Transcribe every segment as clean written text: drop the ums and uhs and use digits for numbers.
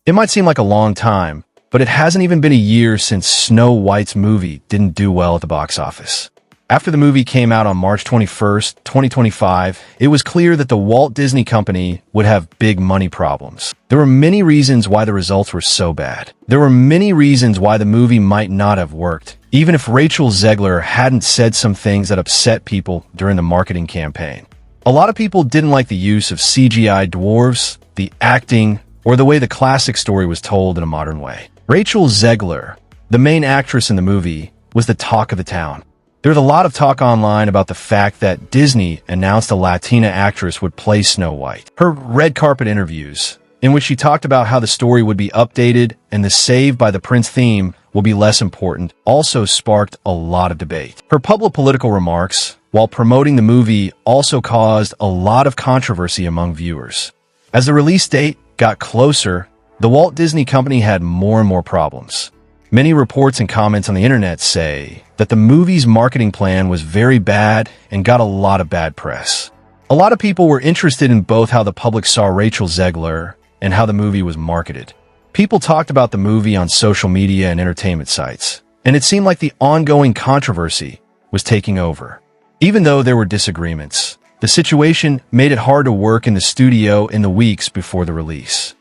It might seem like a long time, but it hasn't even been a year since Snow White's movie didn't do well at the box office. After the movie came out on March 21st, 2025, it was clear that the Walt Disney Company would have big money problems. There were many reasons why the results were so bad. There were many reasons why the movie might not have worked, even if Rachel Zegler hadn't said some things that upset people during the marketing campaign. A lot of people didn't like the use of CGI dwarves, the acting, or the way the classic story was told in a modern way. Rachel Zegler, the main actress in the movie, was the talk of the town. There was a lot of talk online about the fact that Disney announced a Latina actress would play Snow White. Her red carpet interviews, in which she talked about how the story would be updated and the Saved by the Prince theme will be less important, also sparked a lot of debate. Her public political remarks, while promoting the movie, also caused a lot of controversy among viewers. As the release date got closer, the Walt Disney Company had more and more problems. Many reports and comments on the internet say that the movie's marketing plan was very bad and got a lot of bad press. A lot of people were interested in both how the public saw Rachel Zegler and how the movie was marketed. People talked about the movie on social media and entertainment sites, and it seemed like the ongoing controversy was taking over. Even though there were disagreements, the situation made it hard to work in the studio in the weeks before the release.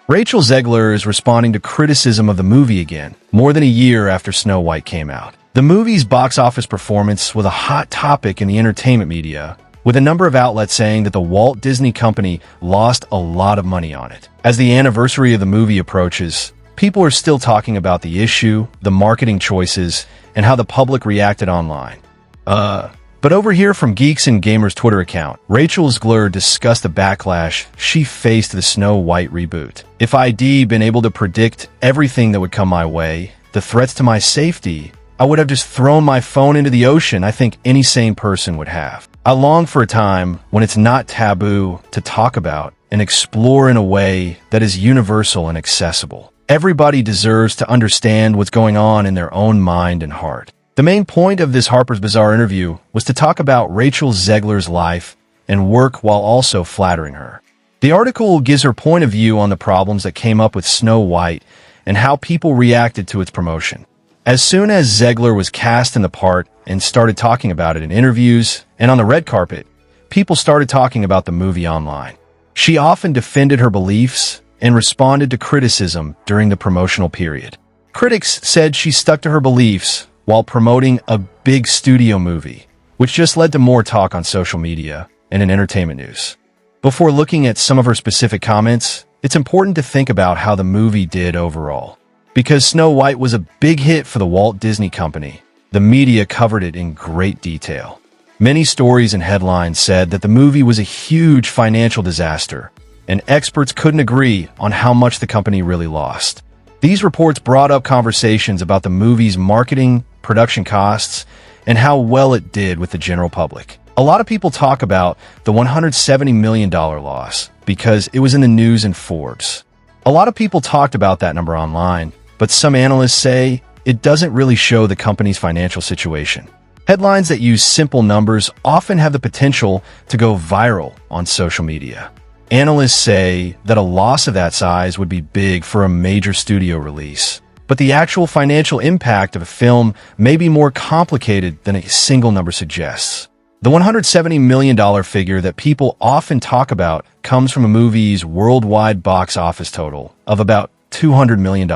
Rachel Zegler is responding to criticism of the movie again, more than a year after Snow White came out. The movie's box office performance was a hot topic in the entertainment media, with a number of outlets saying that the Walt Disney Company lost a lot of money on it. As the anniversary of the movie approaches, people are still talking about the issue, the marketing choices, and how the public reacted online. But over here from Geeks and Gamers Twitter account, Rachel Zegler discussed the backlash she faced the Snow White reboot. If I'd been able to predict everything that would come my way, the threats to my safety, I would have just thrown my phone into the ocean. I think any sane person would have. I long for a time when it's not taboo to talk about and explore in a way that is universal and accessible. Everybody deserves to understand what's going on in their own mind and heart. The main point of this Harper's Bazaar interview was to talk about Rachel Zegler's life and work while also flattering her. The article gives her point of view on the problems that came up with Snow White and how people reacted to its promotion. As soon as Zegler was cast in the part and started talking about it in interviews and on the red carpet, people started talking about the movie online. She often defended her beliefs and responded to criticism during the promotional period. Critics said she stuck to her beliefs while promoting a big studio movie, which just led to more talk on social media and in entertainment news. Before looking at some of her specific comments, it's important to think about how the movie did overall. Because Snow White was a big hit for the Walt Disney Company, the media covered it in great detail. Many stories and headlines said that the movie was a huge financial disaster, and experts couldn't agree on how much the company really lost. These reports brought up conversations about the movie's marketing, production costs, and how well it did with the general public. A lot of people talk about the $170 million loss because it was in the news in Forbes. A lot of people talked about that number online, but some analysts say it doesn't really show the company's financial situation. Headlines that use simple numbers often have the potential to go viral on social media. Analysts say that a loss of that size would be big for a major studio release, but the actual financial impact of a film may be more complicated than a single number suggests. The $170 million figure that people often talk about comes from a movie's worldwide box office total of about $200 million.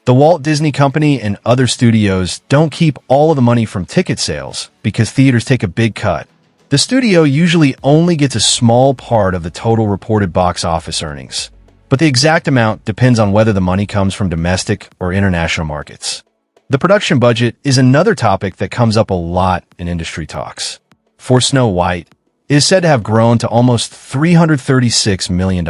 The Walt Disney Company and other studios don't keep all of the money from ticket sales because theaters take a big cut. The studio usually only gets a small part of the total reported box office earnings, but the exact amount depends on whether the money comes from domestic or international markets. The production budget is another topic that comes up a lot in industry talks. For Snow White, it is said to have grown to almost $336 million.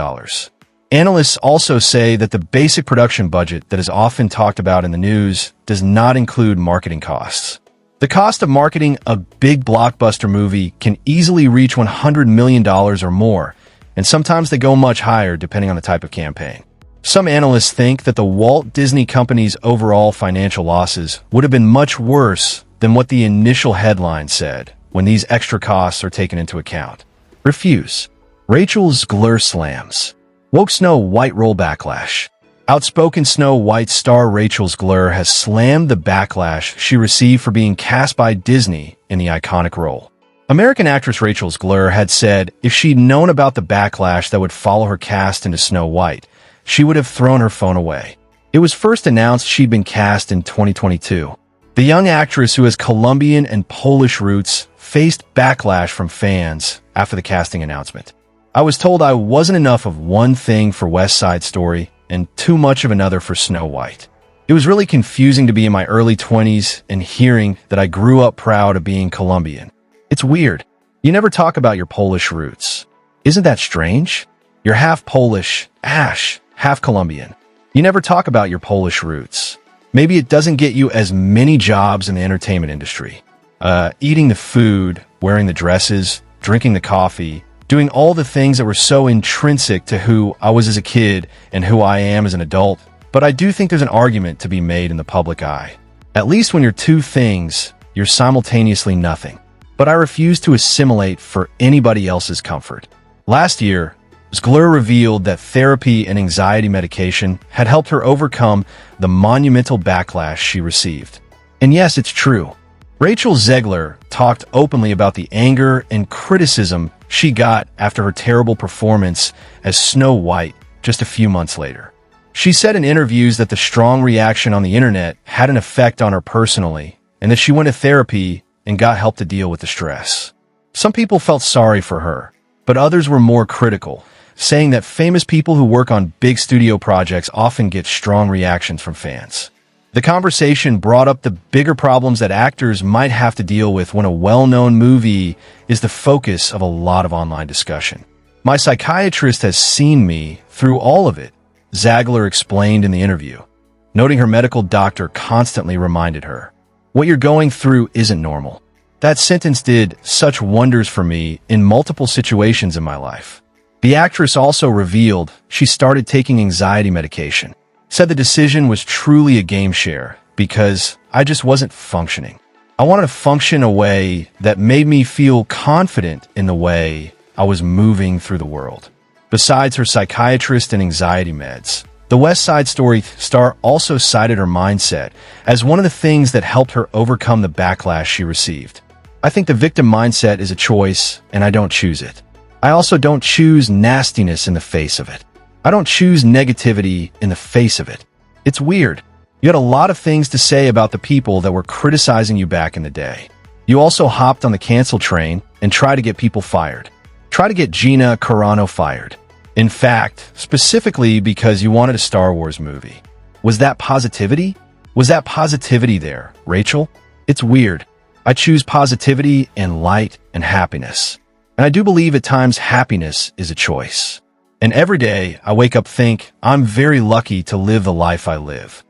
Analysts also say that the basic production budget that is often talked about in the news does not include marketing costs. The cost of marketing a big blockbuster movie can easily reach $100 million or more, and sometimes they go much higher depending on the type of campaign. Some analysts think that the Walt Disney Company's overall financial losses would have been much worse than what the initial headline said when these extra costs are taken into account. Refuse. Rachel Zegler slams. Woke Snow White roll backlash. Outspoken Snow White star Rachel Zegler has slammed the backlash she received for being cast by Disney in the iconic role. American actress Rachel Zegler had said if she'd known about the backlash that would follow her cast into Snow White, she would have thrown her phone away. It was first announced she'd been cast in 2022. The young actress, who has Colombian and Polish roots, faced backlash from fans after the casting announcement. "I was told I wasn't enough of one thing for West Side Story and too much of another for Snow White. It was really confusing to be in my early 20s and hearing that I grew up proud of being Colombian. It's weird. You never talk about your Polish roots. Isn't that strange? You're half Polish, half Colombian. You never talk about your Polish roots. Maybe it doesn't get you as many jobs in the entertainment industry. Eating the food, wearing the dresses, drinking the coffee, doing all the things that were so intrinsic to who I was as a kid and who I am as an adult. But I do think there's an argument to be made in the public eye. At least when you're two things, you're simultaneously nothing. But I refuse to assimilate for anybody else's comfort." Last year, Zegler revealed that therapy and anxiety medication had helped her overcome the monumental backlash she received. And yes, it's true. Rachel Zegler talked openly about the anger and criticism she got after her terrible performance as Snow White just a few months later. She said in interviews that the strong reaction on the internet had an effect on her personally, and that she went to therapy and got help to deal with the stress. Some people felt sorry for her, but others were more critical, saying that famous people who work on big studio projects often get strong reactions from fans. The conversation brought up the bigger problems that actors might have to deal with when a well-known movie is the focus of a lot of online discussion. "My psychiatrist has seen me through all of it," Zegler explained in the interview, noting her medical doctor constantly reminded her, "What you're going through isn't normal." That sentence did such wonders for me in multiple situations in my life. The actress also revealed she started taking anxiety medication, said the decision was truly a game changer because I just wasn't functioning. I wanted to function a way that made me feel confident in the way I was moving through the world. Besides her psychiatrist and anxiety meds, the West Side Story star also cited her mindset as one of the things that helped her overcome the backlash she received. "I think the victim mindset is a choice, and I don't choose it. I also don't choose nastiness in the face of it. I don't choose negativity in the face of it. It's weird. You had a lot of things to say about the people that were criticizing you back in the day. You also hopped on the cancel train and tried to get people fired. Try to get Gina Carano fired. In fact, specifically because you wanted a Star Wars movie. Was that positivity? Was that positivity there, Rachel? It's weird. I choose positivity and light and happiness. And I do believe at times happiness is a choice. And every day I wake up think I'm very lucky to live the life I live."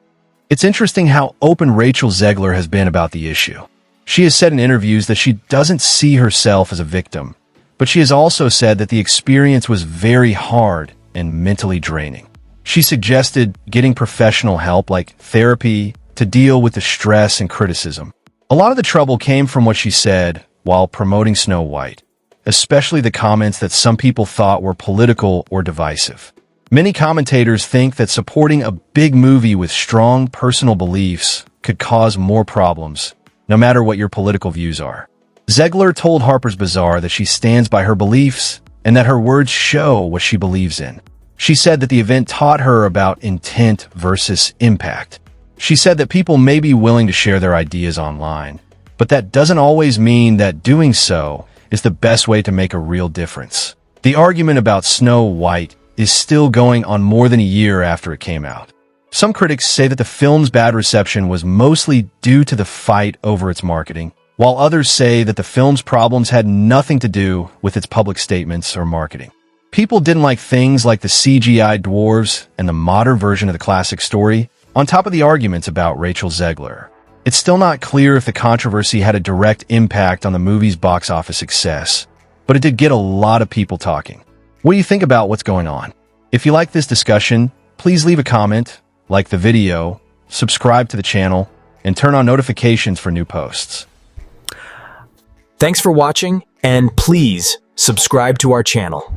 It's interesting how open Rachel Zegler has been about the issue. She has said in interviews that she doesn't see herself as a victim, but she has also said that the experience was very hard and mentally draining. She suggested getting professional help like therapy to deal with the stress and criticism. A lot of the trouble came from what she said while promoting Snow White, especially the comments that some people thought were political or divisive. Many commentators think that supporting a big movie with strong personal beliefs could cause more problems, no matter what your political views are. Zegler told Harper's Bazaar that she stands by her beliefs and that her words show what she believes in. She said that the event taught her about intent versus impact. She said that people may be willing to share their ideas online, but that doesn't always mean that doing so is the best way to make a real difference. The argument about Snow White is still going on more than a year after it came out. Some critics say that the film's bad reception was mostly due to the fight over its marketing, while others say that the film's problems had nothing to do with its public statements or marketing. People didn't like things like the CGI dwarves and the modern version of the classic story, on top of the arguments about Rachel Zegler. It's still not clear if the controversy had a direct impact on the movie's box office success, but it did get a lot of people talking. What do you think about what's going on? If you like this discussion, please leave a comment, like the video, subscribe to the channel, and turn on notifications for new posts. Thanks for watching, and please subscribe to our channel.